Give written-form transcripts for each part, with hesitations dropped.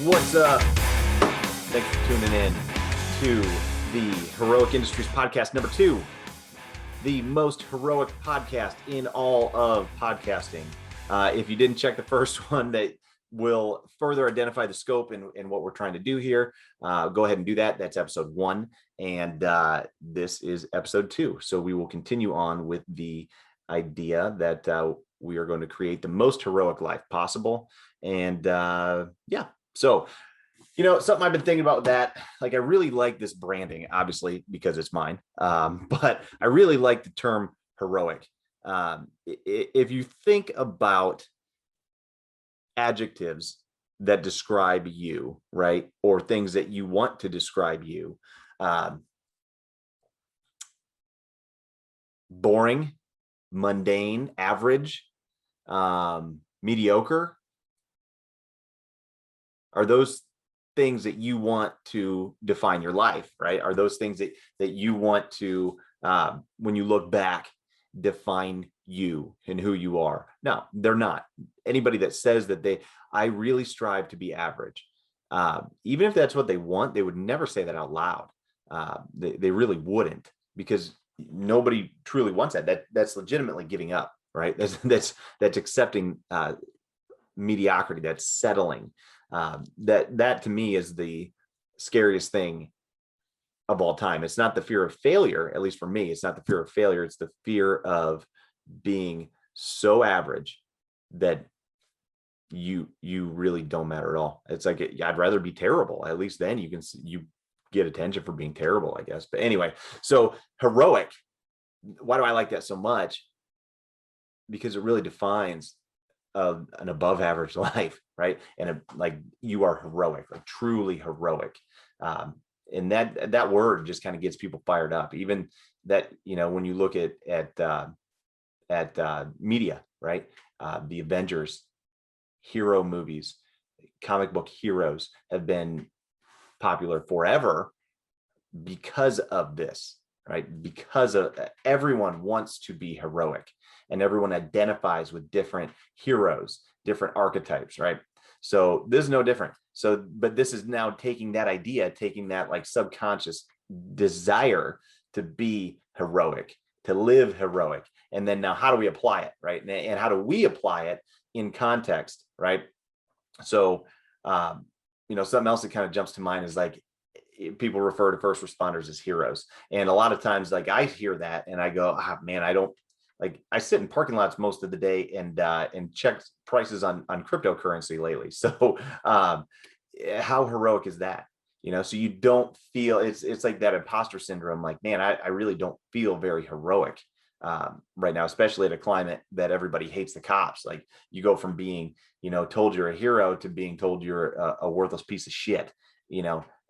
What's up? Thanks for tuning in to the Heroic Industries Podcast number 2, the most heroic podcast in all of podcasting. If you didn't check the first one that will further identify the scope and what we're trying to do here, go ahead and do that. That's episode 1, and this is episode 2. So we will continue on with the idea that we are going to create the most heroic life possible. And so, something I've been thinking about that, like, I really like this branding, obviously, because it's mine. But I really like the term heroic. If you think about adjectives that describe you, right? Or things that you want to describe you, boring, mundane, average, mediocre, are those things that you want to define your life, right? Are those things that you want to, when you look back, define you and who you are? No, they're not. Anybody that says that I really strive to be average, even if that's what they want, they would never say that out loud. They really wouldn't, because nobody truly wants that. That's legitimately giving up, right? That's accepting mediocrity. That's settling. That to me is the scariest thing of all time. It's not the fear of failure, at least for me. It's not the fear of failure. It's the fear of being so average that you really don't matter at all. It's like, I'd rather be terrible. At least then you get attention for being terrible, I guess. But anyway, so heroic. Why do I like that so much? Because it really defines an above average life, right? And like, you are heroic, like truly heroic. And that word just kind of gets people fired up. Even that, when you look at media, right? The Avengers, hero movies, comic book heroes have been popular forever because of this, right? Because everyone wants to be heroic, and everyone identifies with different heroes, different archetypes, right? So this is no different. So, but this is now taking that idea, taking that like subconscious desire to be heroic, to live heroic. And then now how do we apply it, right? And how do we apply it in context, right? So, something else that kind of jumps to mind is like, people refer to first responders as heroes. And a lot of times, like, I hear that and I go, man, I sit in parking lots most of the day and check prices on cryptocurrency lately. So how heroic is that? So you don't feel, it's like that imposter syndrome. Like, man, I really don't feel very heroic right now, especially at a climate that everybody hates the cops. Like, you go from being, told you're a hero to being told you're a worthless piece of shit,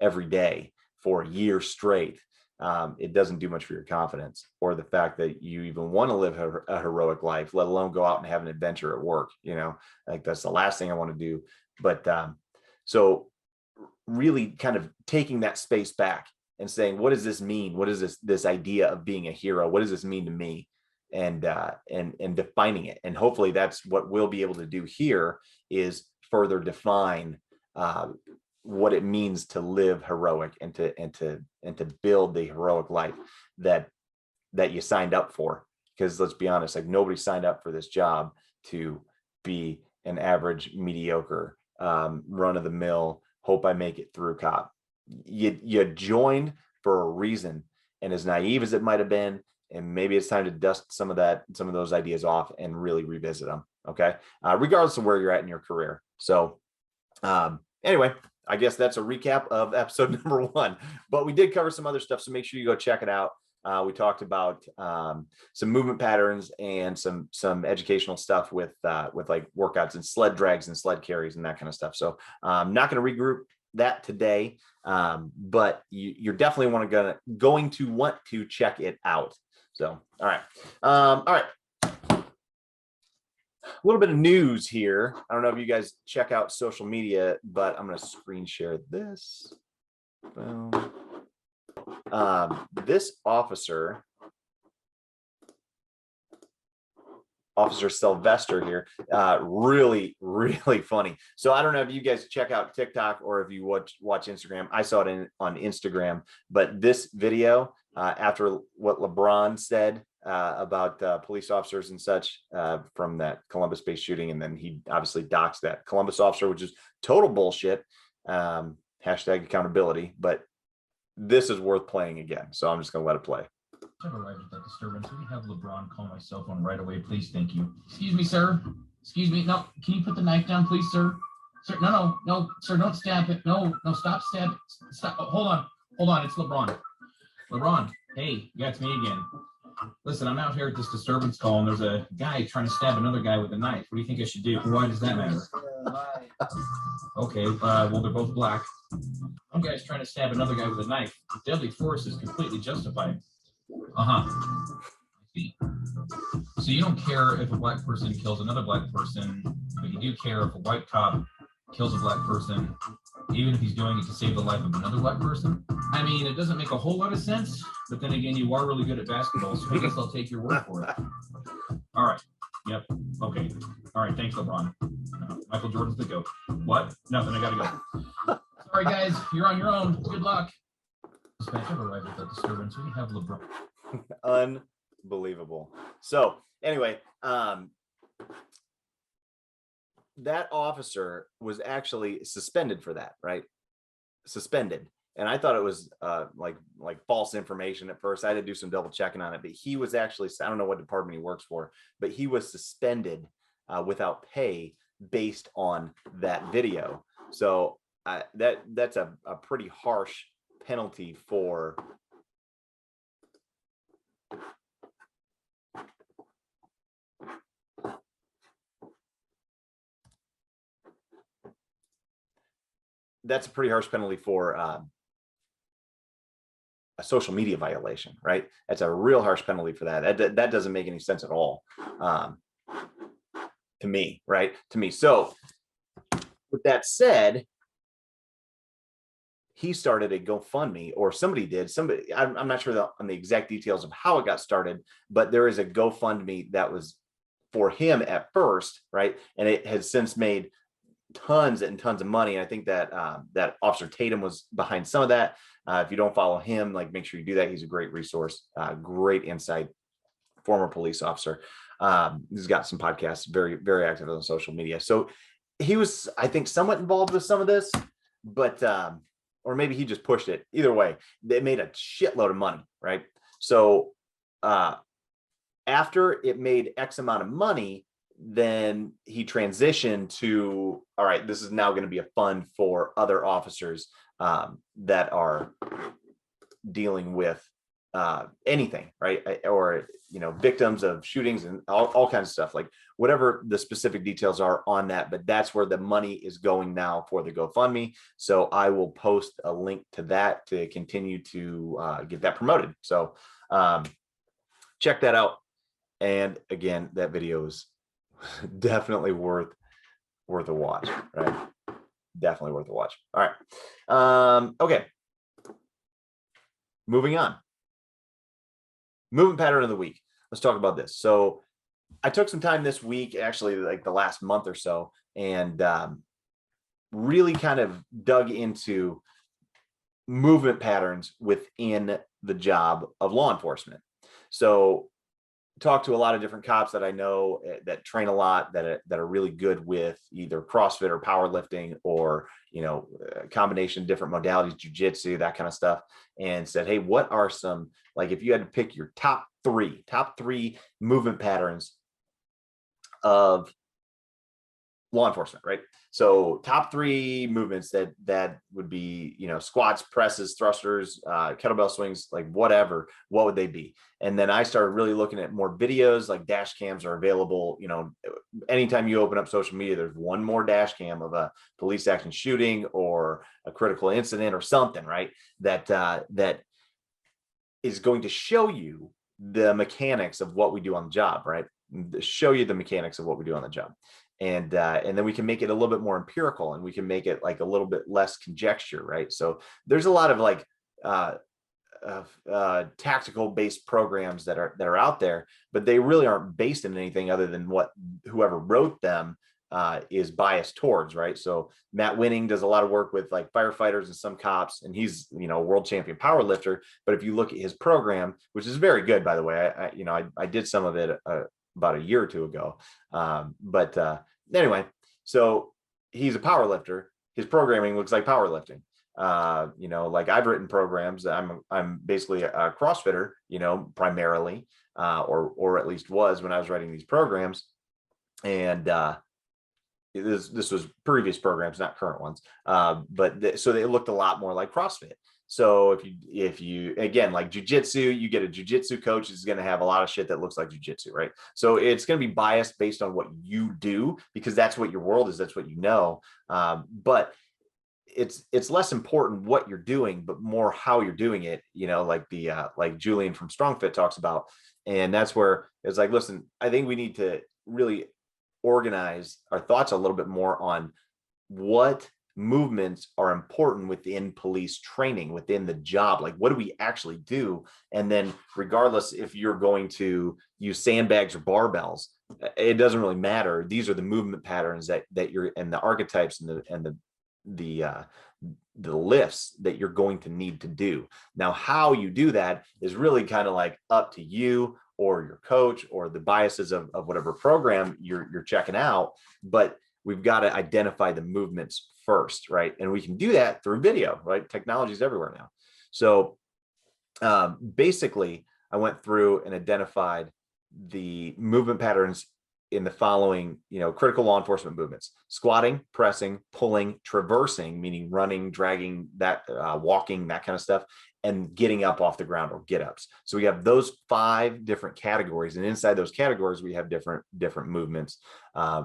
every day for a year straight. It doesn't do much for your confidence, or the fact that you even want to live a heroic life, let alone go out and have an adventure at work. Like, that's the last thing I want to do. But so really kind of taking that space back and saying, what does this mean? What is this idea of being a hero? What does this mean to me? And defining it. And hopefully that's what we'll be able to do here, is further define what it means to live heroic and to build the heroic life that you signed up for. Because let's be honest, like, nobody signed up for this job to be an average, mediocre, run-of-the-mill, hope I make it through cop. You joined for a reason, and as naive as it might have been, and maybe it's time to dust some of those ideas off and really revisit them. Okay, regardless of where you're at in your career. So anyway, I guess that's a recap of episode number 1, but we did cover some other stuff, so make sure you go check it out. We talked about some movement patterns and some educational stuff with like workouts and sled drags and sled carries and that kind of stuff. So I'm not going to regroup that today, but you're definitely going to want to check it out. So, all right. A little bit of news here. I don't know if you guys check out social media, but I'm going to screen share this. Boom. This officer Officer Sylvester here. Really, really funny. So I don't know if you guys check out TikTok or if you watch Instagram. I saw it on Instagram, but this video, after what LeBron said about police officers and such from that Columbus-based shooting, and then he obviously docks that Columbus officer, which is total bullshit. Hashtag accountability, but this is worth playing again. So I'm just going to let it play. I've arrived at that disturbance. We have LeBron call my cell phone right away, please. Thank you. Excuse me, sir. Excuse me. No, can you put the knife down, please, sir? Sir, no, sir, don't stab it. No, stop stabbing. Stop. Oh, hold on. It's LeBron. LeBron, hey, yeah, it's me again. Listen, I'm out here at this disturbance call, and there's a guy trying to stab another guy with a knife. What do you think I should do? Why does that matter? Okay, well, they're both black. One guy's trying to stab another guy with a knife. Deadly force is completely justified. So you don't care if a black person kills another black person, but you do care if a white cop kills a black person, even if he's doing it to save the life of another black person? I mean, it doesn't make a whole lot of sense, but then again, you are really good at basketball, so I guess I'll take your word for it. All right. Yep. Okay. All right. Thanks, LeBron. Michael Jordan's the GOAT. What? Nothing. I gotta go. Sorry, guys. You're on your own. Good luck. Dispatch, I've arrived at that disturbance. We have LeBron. Unbelievable. So anyway, that officer was actually suspended for that, right? Suspended. And I thought it was like false information at first. I had to do some double checking on it, but he was actually, I don't know what department he works for, but he was suspended without pay based on that video. So that's a pretty harsh penalty for a social media violation, right? That's a real harsh penalty for that. That doesn't make any sense at all to me, right? To me. So with that said, he started a GoFundMe, or somebody did. I'm not sure on the exact details of how it got started, but there is a GoFundMe that was for him at first, right? And it has since made tons and tons of money. And I think that that Officer Tatum was behind some of that. If you don't follow him, like, make sure you do that. He's a great resource, great insight, former police officer. He's got some podcasts, very, very active on social media. So he was, I think, somewhat involved with some of this, but or maybe he just pushed it. Either way, they made a shitload of money, right? So after it made X amount of money, then he transitioned to, all right, this is now going to be a fund for other officers that are dealing with anything, right? Or, victims of shootings and all kinds of stuff, like whatever the specific details are on that. But that's where the money is going now for the GoFundMe. So I will post a link to that to continue to get that promoted. So check that out. And again, that video is definitely worth a watch, right? Definitely worth a watch. All right. Okay. Moving on. Movement pattern of the week. Let's talk about this. So I took some time this week, actually like the last month or so, and really kind of dug into movement patterns within the job of law enforcement. So talk to a lot of different cops that I know that train a lot, that are really good with either CrossFit or powerlifting, or a combination of different modalities, jujitsu, that kind of stuff, and said, hey, what are some, like, if you had to pick your top three movement patterns of law enforcement, right? So top three movements that would be, squats, presses, thrusters, kettlebell swings, like whatever, what would they be? And then I started really looking at more videos, like dash cams are available. Anytime you open up social media, there's one more dash cam of a police action shooting or a critical incident or something, right? That is going to show you the mechanics of what we do on the job, right? Show you the mechanics of what we do on the job. And then we can make it a little bit more empirical, and we can make it like a little bit less conjecture, right? So there's a lot of tactical based programs that are out there, but they really aren't based in anything other than what whoever wrote them is biased towards, right? So Matt Winning does a lot of work with like firefighters and some cops, and he's, you know, a world champion power lifter. But if you look at his program, which is very good, by the way, I did some of it about a year or two ago. Anyway, so he's a power lifter. His programming looks like powerlifting. You know, like I've written programs. I'm basically a CrossFitter, you know, primarily, or at least was when I was writing these programs. And this was previous programs, not current ones. So they looked a lot more like CrossFit. So if you again, like jujitsu, you get a jujitsu coach is going to have a lot of shit that looks like jujitsu, right? So it's going to be biased based on what you do, because that's what your world is. That's what you know. But it's less important what you're doing, but more how you're doing it, you know, like Julian from StrongFit talks about. And that's where it's like, listen, I think we need to really organize our thoughts a little bit more on what movements are important within police training, within the job. Like, what do we actually do? And then regardless if you're going to use sandbags or barbells, it doesn't really matter. These are the movement patterns that you're, and the archetypes and the lifts that you're going to need to do. Now, how you do that is really kind of like up to you or your coach or the biases of whatever program you're checking out. But we've got to identify the movements first, right? And we can do that through video, right? Technology is everywhere now. So basically, I went through and identified the movement patterns in the following, you know, critical law enforcement movements: squatting, pressing, pulling, traversing, meaning running, dragging, that walking, that kind of stuff, and getting up off the ground, or get ups. So we have those 5 different categories, and inside those categories we have different movements,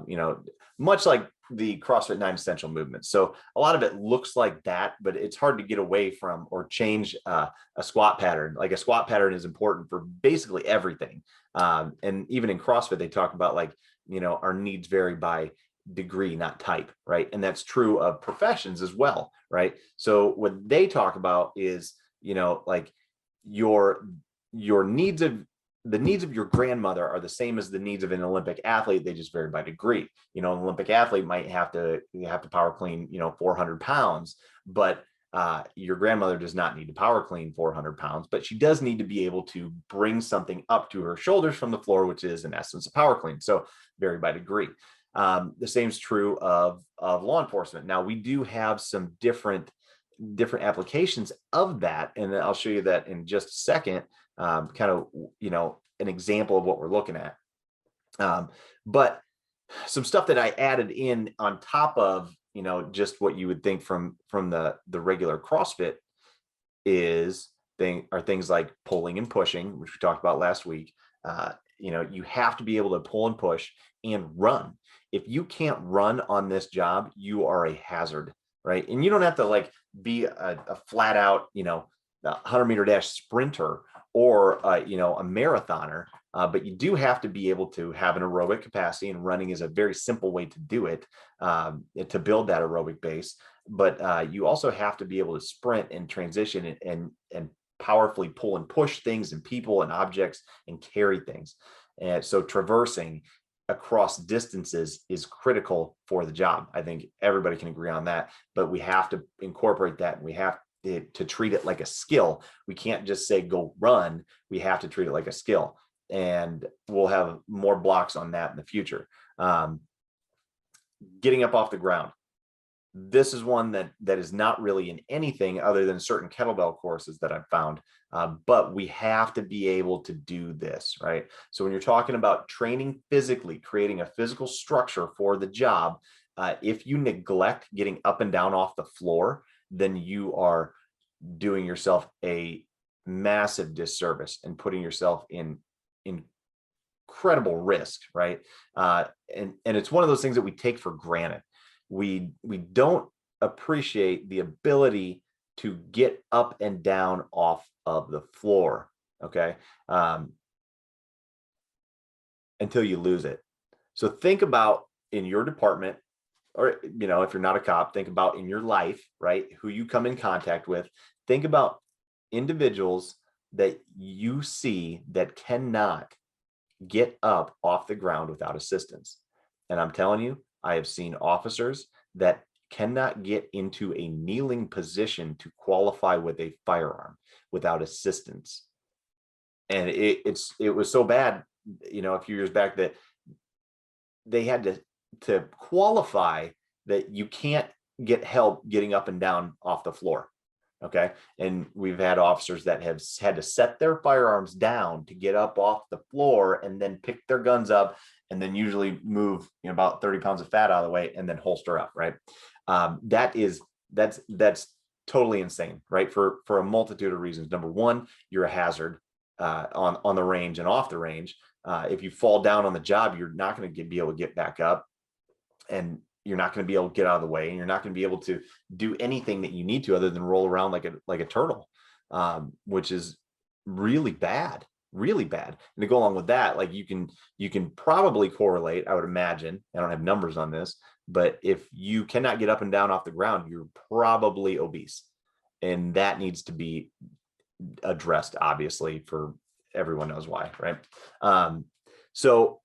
you know, much like the CrossFit 9 essential movements. So a lot of it looks like that, but it's hard to get away from or change a squat pattern. Like, a squat pattern is important for basically everything. And even in CrossFit, they talk about, like, you know, our needs vary by degree, not type, right? And that's true of professions as well, right? So what they talk about is, you know, like your needs of the needs of your grandmother are the same as the needs of an Olympic athlete. They just vary by degree. You know, an Olympic athlete might have to power clean, you know, 400 pounds, but your grandmother does not need to power clean 400 pounds, but she does need to be able to bring something up to her shoulders from the floor, which is in essence a power clean. So vary by degree. The same is true of law enforcement. Now, we do have some different applications of that, and I'll show you that in just a second. Kind of, you know, an example of what we're looking at. But some stuff that I added in on top of, you know, just what you would think from the regular CrossFit are things like pulling and pushing, which we talked about last week. You know, you have to be able to pull and push and run. If you can't run on this job, you are a hazard, right? And you don't have to like be a flat out, you know, 100-meter dash sprinter or you know, a marathoner, but you do have to be able to have an aerobic capacity, and running is a very simple way to do it, to build that aerobic base. But you also have to be able to sprint and transition and powerfully pull and push things and people and objects and carry things. And so traversing across distances is critical for the job. I think everybody can agree on that, but we have to incorporate that, and we have to treat it like a skill. We can't just say go run. We have to treat it like a skill, and we'll have more blocks on that in the future. Getting up off the ground. This is one that is not really in anything other than certain kettlebell courses that I've found, but we have to be able to do this, right? So when you're talking about training physically, creating a physical structure for the job, if you neglect getting up and down off the floor, then you are doing yourself a massive disservice and putting yourself in incredible risk, right? And it's one of those things that we take for granted. We don't appreciate the ability to get up and down off of the floor, okay? Until you lose it. So think about in your department, or, you know, if you're not a cop, think about in your life, right? Who you come in contact with. Think about individuals that you see that cannot get up off the ground without assistance. And I'm telling you, I have seen officers that cannot get into a kneeling position to qualify with a firearm without assistance. And it was so bad, a few years back, that they had to qualify that you can't get help getting up and down off the floor. Okay. And we've had officers that have had to set their firearms down to get up off the floor and then pick their guns up and then usually move about 30 pounds of fat out of the way and then holster up. Right. That's totally insane. Right. For a multitude of reasons. Number one, you're a hazard on the range and off the range. If you fall down on the job, you're not going to be able to get back up, and you're not going to be able to get out of the way, and you're not going to be able to do anything that you need to other than roll around like a turtle, which is really bad, really bad. And to go along with that, like you can probably correlate, I would imagine, I don't have numbers on this, but if you cannot get up and down off the ground, you're probably obese, and that needs to be addressed, obviously, for everyone knows why, right? So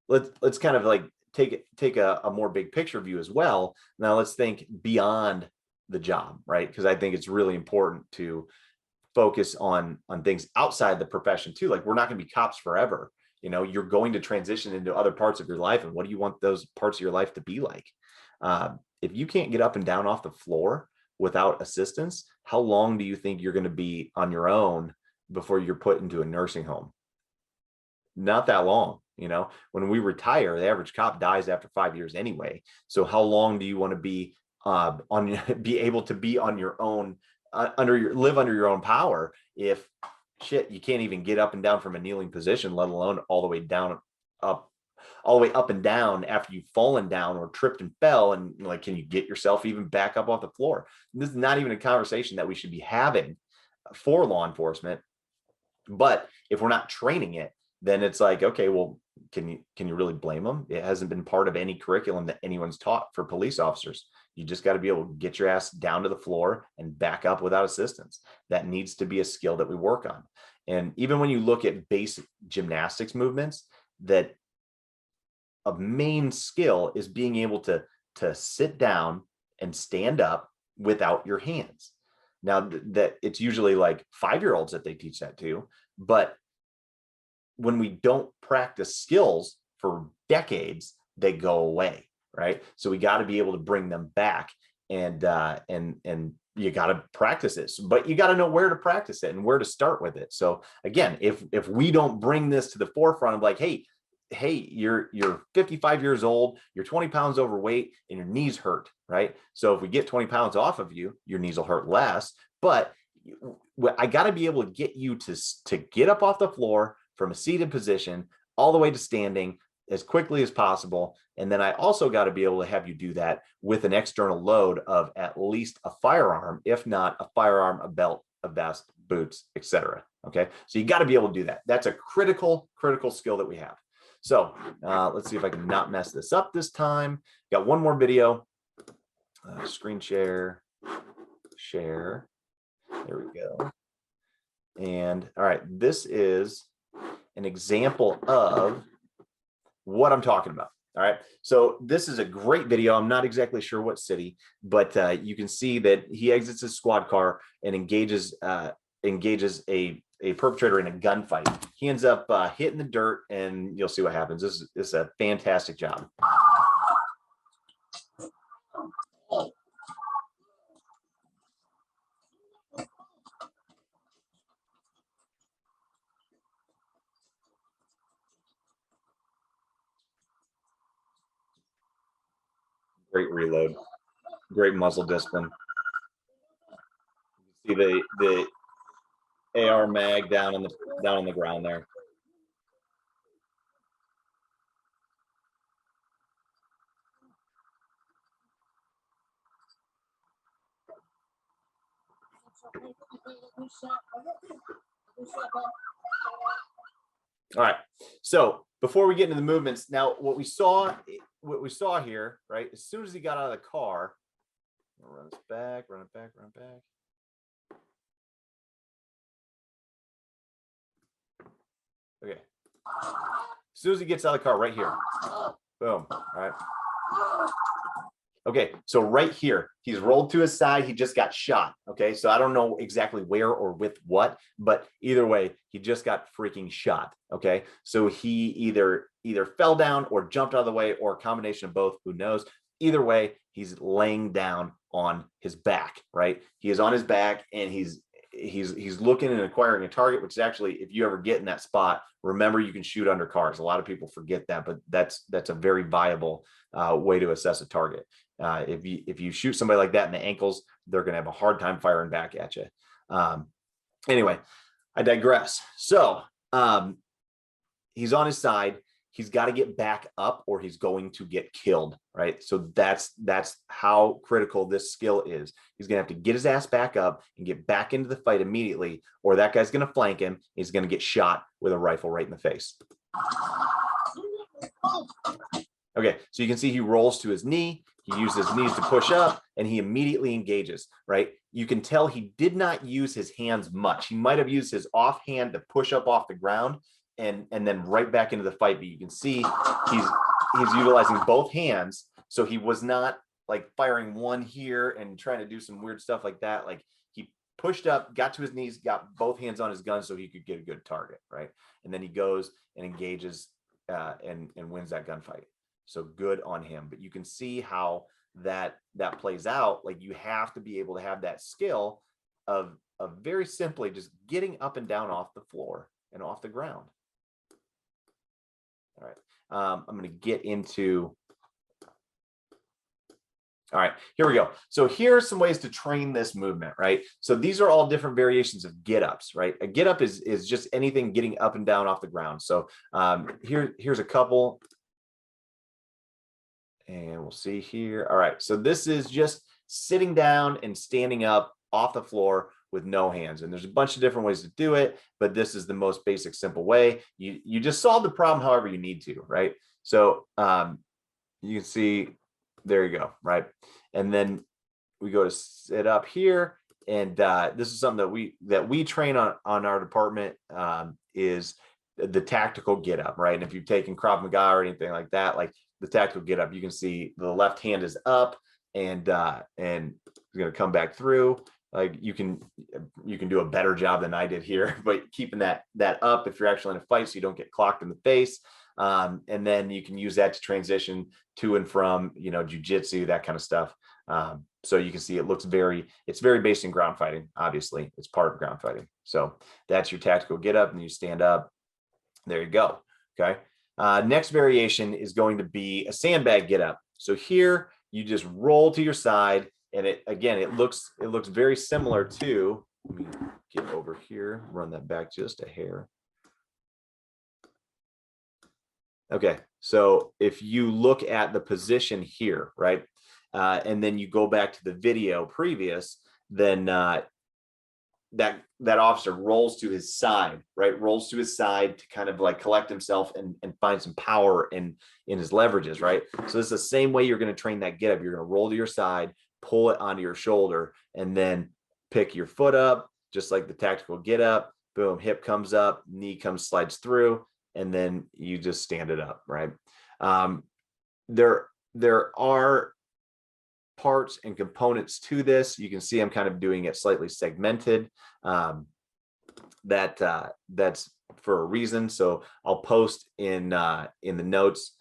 let's kind of like take a more big picture view as well. Now let's think beyond the job, right? Because I think it's really important to focus on things outside the profession too. Like, we're not going to be cops forever. You're going to transition into other parts of your life, and what do you want those parts of your life to be like? If you can't get up and down off the floor without assistance, how long do you think you're going to be on your own before you're put into a nursing home? Not that long. When we retire, the average cop dies after 5 years anyway. So how long do you want to be be able to be on your own, live under your own power, if you can't even get up and down from a kneeling position, let alone all the way up and down after you've fallen down or tripped and fell? And like, can you get yourself even back up off the floor? This is not even a conversation that we should be having for law enforcement. But if we're not training it, then it's like, okay, well, can you really blame them? It hasn't been part of any curriculum that anyone's taught for police officers. You just got to be able to get your ass down to the floor and back up without assistance. That needs to be a skill that we work on. And even when you look at basic gymnastics movements, that a main skill is being able to sit down and stand up without your hands. Now, that it's usually like 5-year-olds that they teach that to, but when we don't practice skills for decades, they go away, right? So we got to be able to bring them back, and you got to practice this, but you got to know where to practice it and where to start with it. So again, if we don't bring this to the forefront of like, hey, you're 55 years old, you're 20 pounds overweight, and your knees hurt, right? So if we get 20 pounds off of you, your knees will hurt less. But I got to be able to get you to get up off the floor from a seated position all the way to standing as quickly as possible. And then I also got to be able to have you do that with an external load of at least a firearm, if not a firearm, a belt, a vest, boots, etc. Okay, so you got to be able to do that. That's a critical skill that we have. So let's see if I can not mess this up this time. Got one more video. Screen share. There we go. And all right, this is an example of what I'm talking about. All right, so this is a great video. I'm not exactly sure what city, but you can see that he exits his squad car and engages a perpetrator in a gunfight. He ends up hitting the dirt, and you'll see what happens. This is a fantastic job. Great reload, great muzzle discipline. You see the AR mag down on the ground there. All right, so before we get into the movements, now what we saw here, right? As soon as he got out of the car, run it back. Okay. As soon as he gets out of the car, right here. Boom. All right. Okay, so right here, he's rolled to his side. He just got shot. Okay, so I don't know exactly where or with what, but either way, he just got freaking shot. Okay, so he either fell down or jumped out of the way, or a combination of both. Who knows? Either way, he's laying down on his back. Right, he is on his back, and he's looking and acquiring a target, which is actually, if you ever get in that spot, remember you can shoot under cars. A lot of people forget that, but that's a very viable way to assess a target. If you shoot somebody like that in the ankles, they're going to have a hard time firing back at you. Anyway, I digress. So he's on his side. He's got to get back up or he's going to get killed, right? So that's how critical this skill is. He's going to have to get his ass back up and get back into the fight immediately, or that guy's going to flank him. He's going to get shot with a rifle right in the face. Okay, so you can see he rolls to his knee. He uses his knees to push up, and he immediately engages, right? You can tell he did not use his hands much. He might have used his offhand to push up off the ground and then right back into the fight. But you can see he's utilizing both hands. So he was not like firing one here and trying to do some weird stuff like that. Like, he pushed up, got to his knees, got both hands on his gun so he could get a good target, right? And then he goes and engages and wins that gunfight. So good on him. But you can see how that plays out. Like, you have to be able to have that skill of very simply just getting up and down off the floor and off the ground. All right. I'm going to get into. All right, here we go. So here are some ways to train this movement, right? So these are all different variations of get-ups, right? A get-up is just anything getting up and down off the ground. So here's a couple. And we'll see here. All right, so this is just sitting down and standing up off the floor with no hands. And there's a bunch of different ways to do it, but this is the most basic, simple way. You just solve the problem however you need to, right? So you can see, there you go, right? And then we go to sit up here. And this is something that we train on our department, is the tactical get up, right? And if you've taken Krav Maga or anything like that, like the tactical get up, you can see the left hand is up and it's going to come back through. Like, you can do a better job than I did here, but keeping that up if you're actually in a fight so you don't get clocked in the face. And then you can use that to transition to and from, jujitsu, that kind of stuff. So you can see it's very based in ground fighting. Obviously, it's part of ground fighting. So that's your tactical get up, and you stand up. There you go. Okay. Next variation is going to be a sandbag get up. So here you just roll to your side, and it looks very similar to. Let me get over here, run that back just a hair. Okay, so if you look at the position here, right, and then you go back to the video previous, then that officer rolls to his side, right? Rolls to his side to kind of like collect himself and find some power in his leverages, right? So it's the same way you're going to train that get up. You're going to roll to your side, pull it onto your shoulder, and then pick your foot up, just like the tactical get up. Boom, hip comes up, knee slides through, and then you just stand it up, right? There are parts and components to this. You can see I'm kind of doing it slightly segmented. That's for a reason. So I'll post in the notes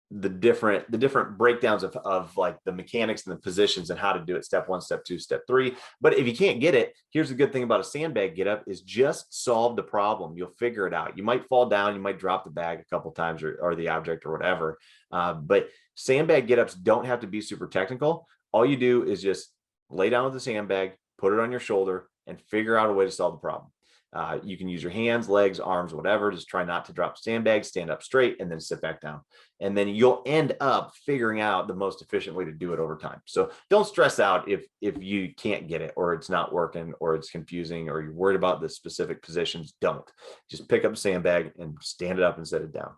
the different breakdowns of like the mechanics and the positions and how to do it, step 1, step 2, step 3. But if you can't get it, here's the good thing about a sandbag get up is just solve the problem. You'll figure it out. You might fall down, you might drop the bag a couple times or the object or whatever. But sandbag get ups don't have to be super technical. All you do is just lay down with the sandbag, put it on your shoulder, and figure out a way to solve the problem. You can use your hands, legs, arms, whatever. Just try not to drop sandbags, stand up straight, and then sit back down. And then you'll end up figuring out the most efficient way to do it over time. So don't stress out if you can't get it, or it's not working, or it's confusing, or you're worried about the specific positions. Don't. Just pick up a sandbag and stand it up and set it down.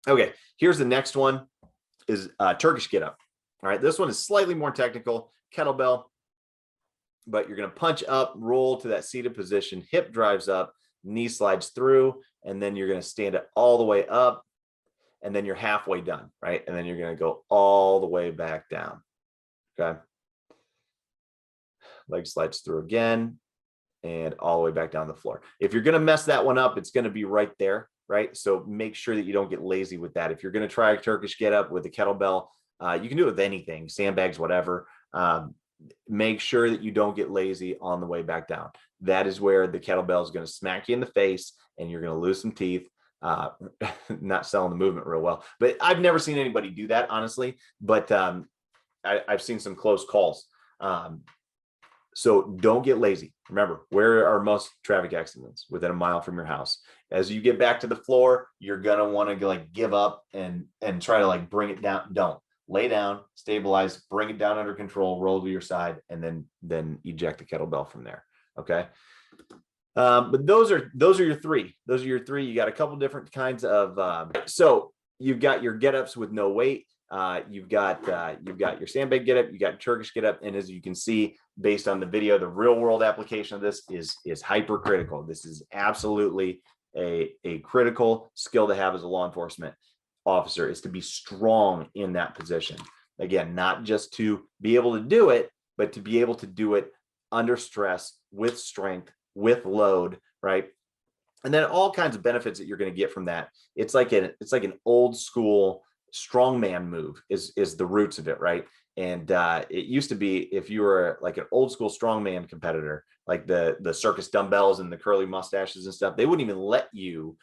Okay, here's the next one, is Turkish get up. All right, this one is slightly more technical. Kettlebell. but you're going to punch up, roll to that seated position, hip drives up, knee slides through, and then you're going to stand it all the way up, and then you're halfway done, right? And then you're going to go all the way back down. Okay. Leg slides through again and all the way back down the floor. If you're going to mess that one up, it's going to be right there, right? So make sure that you don't get lazy with that. If you're going to try a Turkish get up with a kettlebell, you can do it with anything, sandbags, whatever. Make sure that you don't get lazy on the way back down. That is where the kettlebell is going to smack you in the face and you're going to lose some teeth. Not selling the movement real well, but I've never seen anybody do that, honestly. But I've seen some close calls. So don't get lazy. Remember, where are most traffic accidents? Within a mile from your house. As you get back to the floor, you're gonna want to like give up and try to like bring it down. Don't. Lay down, stabilize, bring it down under control, roll to your side, and then eject the kettlebell from there. Okay. But those are your three. Those are your three. You got a couple different kinds of. So you've got your get-ups with no weight. You've got your sandbag get up, you got Turkish get up, and as you can see, based on the video, the real world application of this is hypercritical. This is absolutely a critical skill to have as a law enforcement officer, is to be strong in that position. Again, not just to be able to do it, but to be able to do it under stress, with strength, with load, right? And then all kinds of benefits that you're going to get from that. It's like an old school strongman move is the roots of it, right? And it used to be, if you were like an old school strongman competitor, like the circus dumbbells and the curly mustaches and stuff, they wouldn't even let you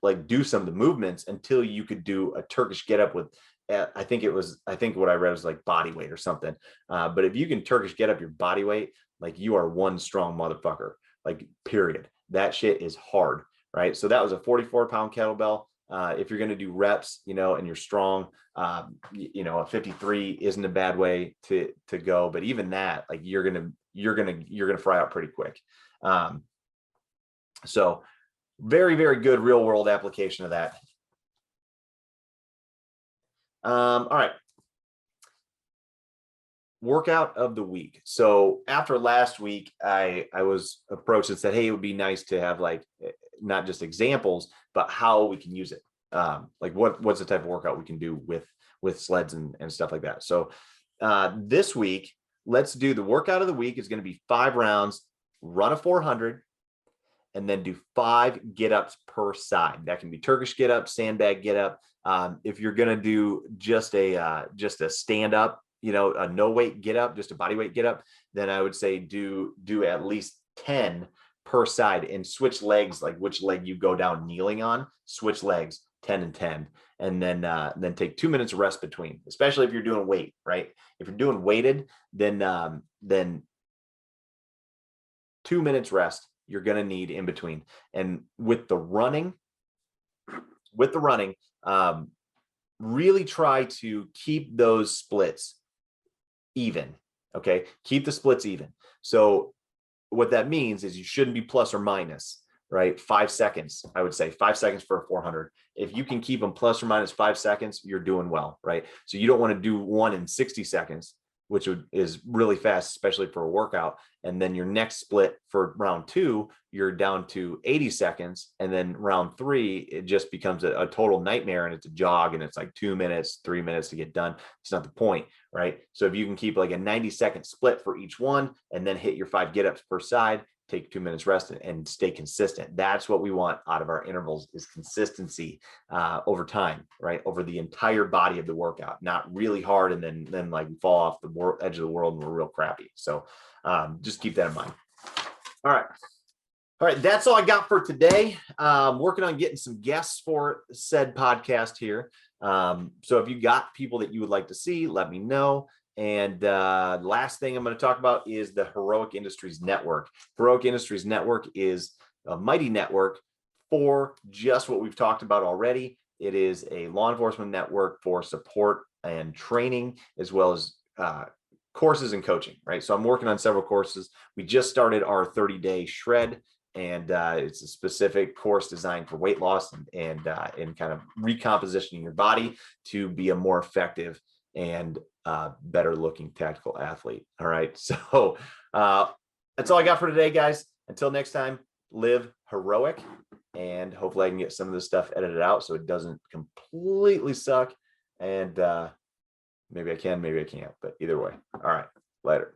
like do some of the movements until you could do a Turkish get up with I think what I read was like body weight or something. But if you can Turkish get up your body weight, like you are one strong motherfucker, like period. That shit is hard, right? So that was a 44-pound kettlebell. If you're going to do reps, and you're strong, a 53 isn't a bad way to go. But even that, like you're going to fry out pretty quick. So very, very good real world application of that. All right. Workout of the week. So after last week, I was approached and said, hey, it would be nice to have like not just examples, but how we can use it. Like what's the type of workout we can do with sleds and stuff like that. So this week, let's do the workout of the week is going to be 5 rounds, run a 400, and then do 5 get-ups per side. That can be Turkish get-up, sandbag get-up. If you're going to do just a stand-up, a no weight get up, just a body weight get up, then I would say do at least 10 per side and switch legs, like which leg you go down kneeling on, switch legs 10 and 10. And then take 2 minutes of rest between, especially if you're doing weight, right? If you're doing weighted, then 2 minutes rest you're going to need in between. And with the running, really try to keep those splits even. Okay. Keep the splits even. So what that means is you shouldn't be plus or minus, right? 5 seconds, I would say 5 seconds for a 400. If you can keep them plus or minus 5 seconds, you're doing well, right? So you don't want to do one in 60 seconds, which is really fast, especially for a workout. And then your next split for round 2, you're down to 80 seconds. And then round 3, it just becomes a total nightmare, and it's a jog and it's like 2 minutes, 3 minutes to get done. It's not the point, right? So if you can keep like a 90-second split for each one and then hit your 5 get-ups per side, take 2 minutes rest and stay consistent. That's what we want out of our intervals, is consistency over time, right? Over the entire body of the workout, not really hard and then like fall off the edge of the world and we're real crappy. So just keep that in mind. All right. That's all I got for today. Working on getting some guests for said podcast here. So if you got people that you would like to see, let me know. And last thing I'm going to talk about is the Heroic Industries Network. Heroic Industries Network is a mighty network for just what we've talked about already. It is a law enforcement network for support and training, as well as courses and coaching, right? So I'm working on several courses. We just started our 30-day shred, and it's a specific course designed for weight loss and kind of recompositioning your body to be a more effective and better looking tactical athlete. All right. So that's all I got for today, guys. Until next time, live heroic, and hopefully I can get some of this stuff edited out so it doesn't completely suck. And maybe I can, maybe I can't, but either way. All right. Later.